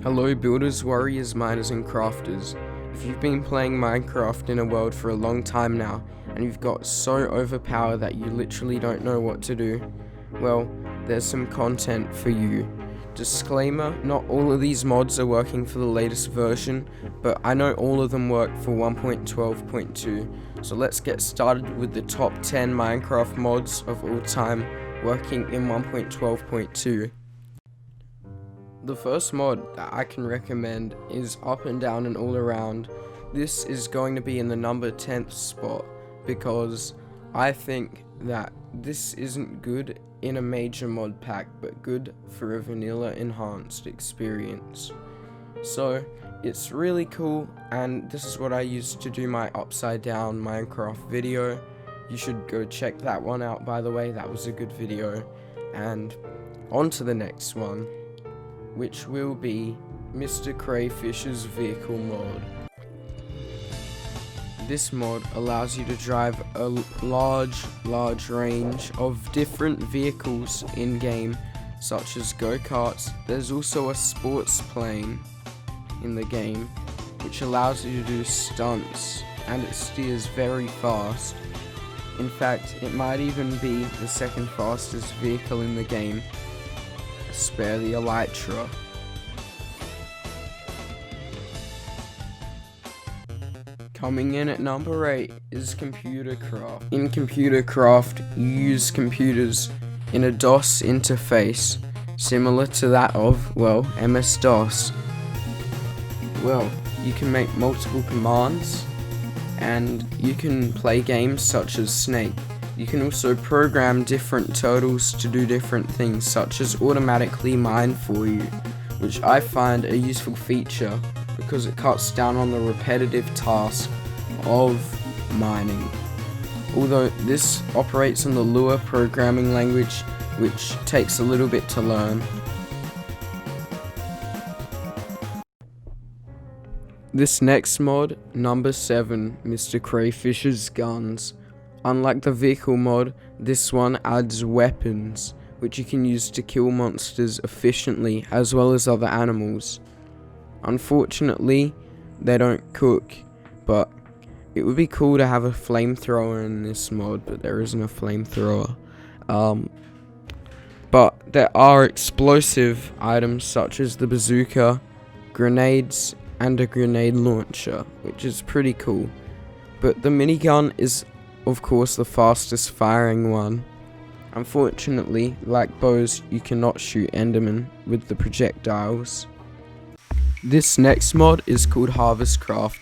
Hello builders, warriors, miners and crafters. If you've been playing Minecraft in a world for a long time now, and you've got so overpowered that you literally don't know what to do, well, there's some content for you. Disclaimer, not all of these mods are working for the latest version, but I know all of them work for 1.12.2, so let's get started with the top 10 Minecraft mods of all time working in 1.12.2. The first mod that I can recommend is Up and Down and All Around. This is going to be in the number 10th spot because I think that this isn't good in a major mod pack, but good for a vanilla enhanced experience. So it's really cool, and this is what I used to do my upside down Minecraft video. You should go check that one out, by the way. That was a good video. And on to the next one, which will be MrCrayfish's vehicle mod. This mod allows you to drive a large range of different vehicles in game, such as go-karts. There's also a sports plane in the game, which allows you to do stunts, and it steers very fast. In fact, it might even be the second fastest vehicle in the game. Spare the elytra. Coming in at number 8 is ComputerCraft. In ComputerCraft, you use computers in a DOS interface, similar to that of, well, MS-DOS. Well, you can make multiple commands, and you can play games such as Snake. You can also program different turtles to do different things, such as automatically mine for you, which I find a useful feature because it cuts down on the repetitive task of mining. Although this operates on the Lua programming language, which takes a little bit to learn. This next mod, number 7, MrCrayfish's guns. Unlike the vehicle mod, this one adds weapons, which you can use to kill monsters efficiently as well as other animals. Unfortunately, they don't cook, but it would be cool to have a flamethrower in this mod, but there isn't a flamethrower. But there are explosive items such as the bazooka, grenades, and a grenade launcher, which is pretty cool. But the minigun is of course the fastest firing one. Unfortunately, like bows, you cannot shoot Endermen with the projectiles. This next mod is called Harvestcraft.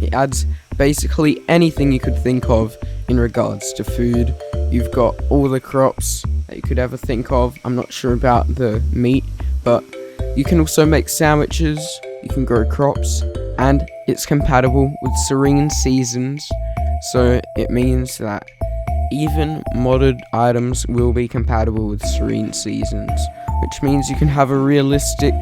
It adds basically anything you could think of in regards to food. You've got all the crops that you could ever think of. I'm not sure about the meat, but you can also make sandwiches, you can grow crops, and it's compatible with serene seasons. So it means that even modded items will be compatible with serene seasons, which means you can have a realistic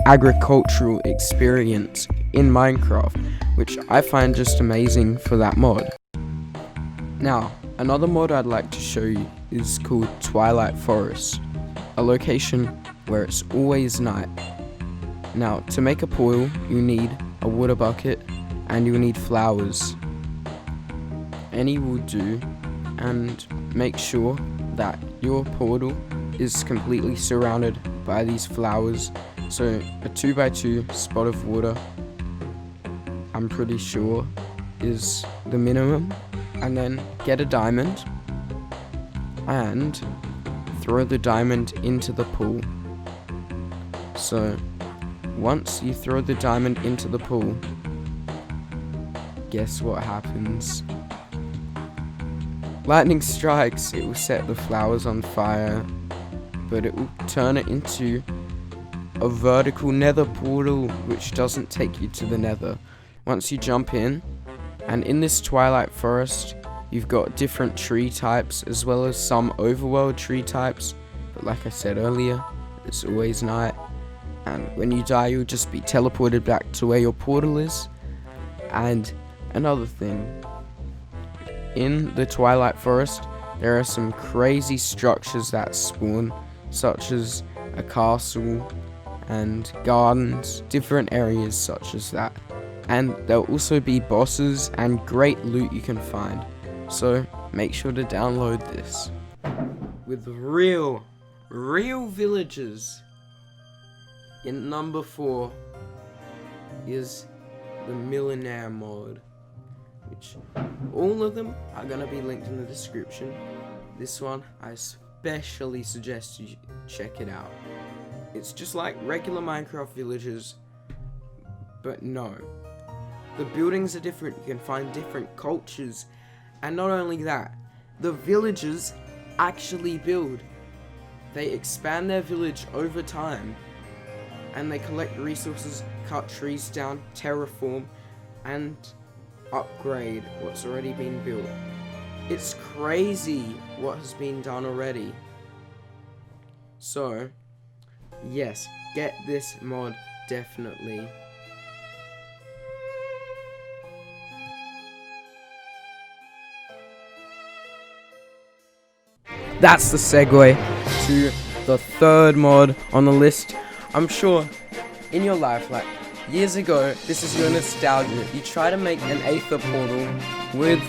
agricultural experience in Minecraft, which I find just amazing for that mod. Now, another mod I'd like to show you is called Twilight Forest, a location where it's always night. Now, to make a portal, you need a water bucket and you need flowers. Any will do, and make sure that your portal is completely surrounded by these flowers. So a 2x2 spot of water, I'm pretty sure, is the minimum. And then get a diamond and throw the diamond into the pool. So once you throw the diamond into the pool, guess what happens? Lightning strikes. It will set the flowers on fire, but it will turn it into a vertical nether portal, which doesn't take you to the nether. Once you jump in, and in this Twilight Forest, you've got different tree types as well as some overworld tree types, but like I said earlier, it's always night, and when you die you'll just be teleported back to where your portal is. And another thing, in the Twilight Forest there are some crazy structures that spawn, such as a castle and gardens, different areas such as that. And there'll also be bosses and great loot you can find. So make sure to download this. With real villagers. In number 4 is the Millénaire mod, which all of them are gonna be linked in the description. This one I especially suggest you check it out. It's just like regular Minecraft villagers, but no. The buildings are different, you can find different cultures, and not only that, the villagers actually build. They expand their village over time, and they collect resources, cut trees down, terraform, and upgrade what's already been built. It's crazy what has been done already. So, yes, get this mod definitely. That's the segue to the third mod on the list. I'm sure in your life, like years ago, this is your nostalgia. You try to make an Aether portal with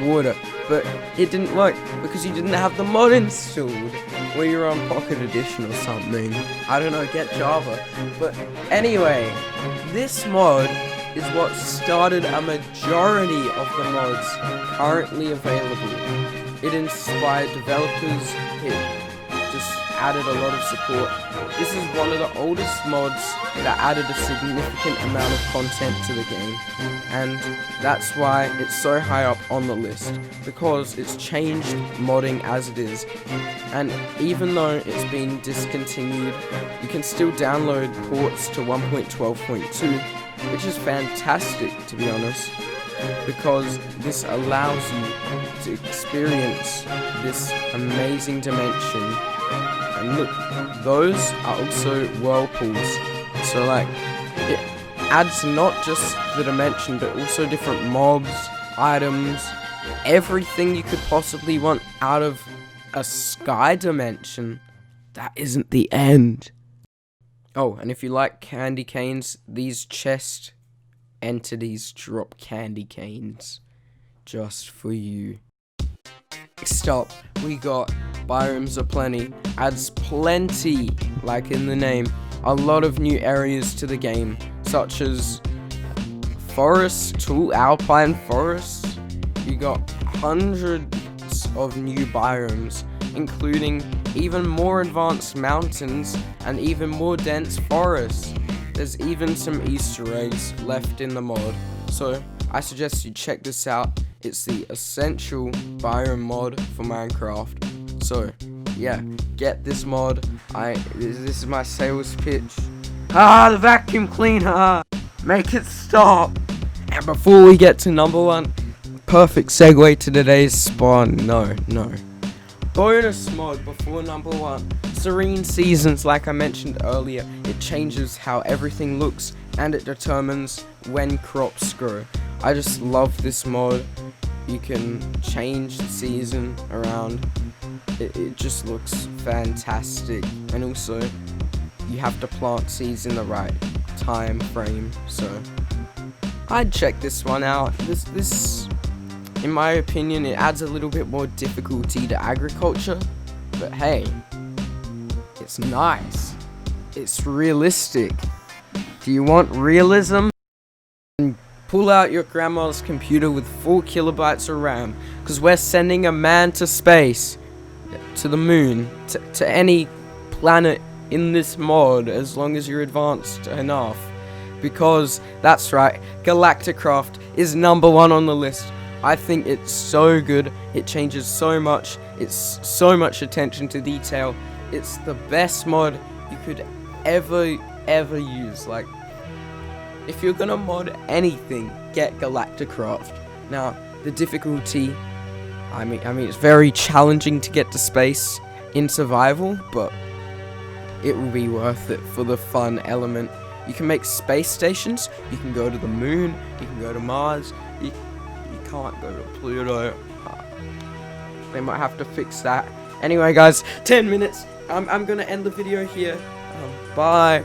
water, but it didn't work because you didn't have the mod installed, or you're on Pocket Edition or something. I don't know, get Java. But anyway, this mod is what started a majority of the mods currently available. It inspired developers, it just added a lot of support. This is one of the oldest mods that added a significant amount of content to the game, and that's why it's so high up on the list, because it's changed modding as it is. And even though it's been discontinued, you can still download ports to 1.12.2, which is fantastic, to be honest, because this allows you to experience this amazing dimension. And look, those are also whirlpools, so like, it adds not just the dimension, but also different mobs, items, everything you could possibly want out of a sky dimension. That isn't the end. Oh, and if you like candy canes, these chest entities drop candy canes just for you. Next up, we got Biomes Aplenty. Adds plenty, like in the name, a lot of new areas to the game, such as forests, tall alpine forests. You got hundreds of new biomes, including even more advanced mountains and even more dense forests. There's even some Easter eggs left in the mod, so I suggest you check this out. It's the essential biome mod for Minecraft. So yeah, get this mod. This is my sales pitch. The vacuum cleaner! Make it stop! And before we get to number 1, perfect segue to today's spawn. No. Bonus mod before number 1. Serene Seasons, like I mentioned earlier, it changes how everything looks and it determines when crops grow. I just love this mod. You can change the season around. It just looks fantastic, and also you have to plant seeds in the right time frame, so I'd check this one out. This in my opinion, it adds a little bit more difficulty to agriculture, but hey, it's nice. It's realistic. Do you want realism? Pull out your grandma's computer with 4 kilobytes of RAM, because we're sending a man to space, to the moon, to any planet in this mod, as long as you're advanced enough. Because, that's right, GalactiCraft is number 1 on the list. I think it's so good, it changes so much, it's so much attention to detail. It's the best mod you could ever use. Like, if you're gonna mod anything, get GalactiCraft. Now, the difficulty, I mean it's very challenging to get to space in survival, but it will be worth it for the fun element. You can make space stations, you can go to the moon, you can go to Mars, you can't go to Pluto. They might have to fix that. Anyway guys, 10 minutes, I'm gonna end the video here. Bye.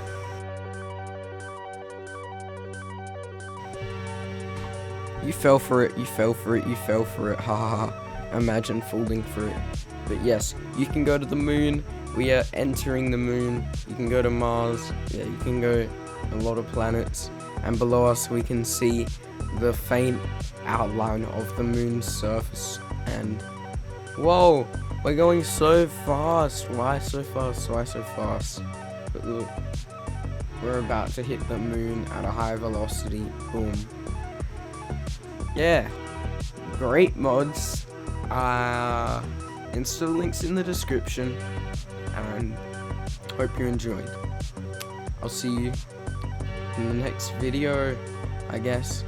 You fell for it, you fell for it, you fell for it, ha ha ha. Imagine falling for it. But yes, you can go to the moon. We are entering the moon. You can go to Mars. Yeah, you can go a lot of planets. And below us we can see the faint outline of the moon's surface. And whoa, we're going so fast. Why so fast? Why so fast? But look, we're about to hit the moon at a high velocity. Boom. Yeah, great mods. Insta links in the description, and hope you enjoyed. I'll see you in the next video, I guess.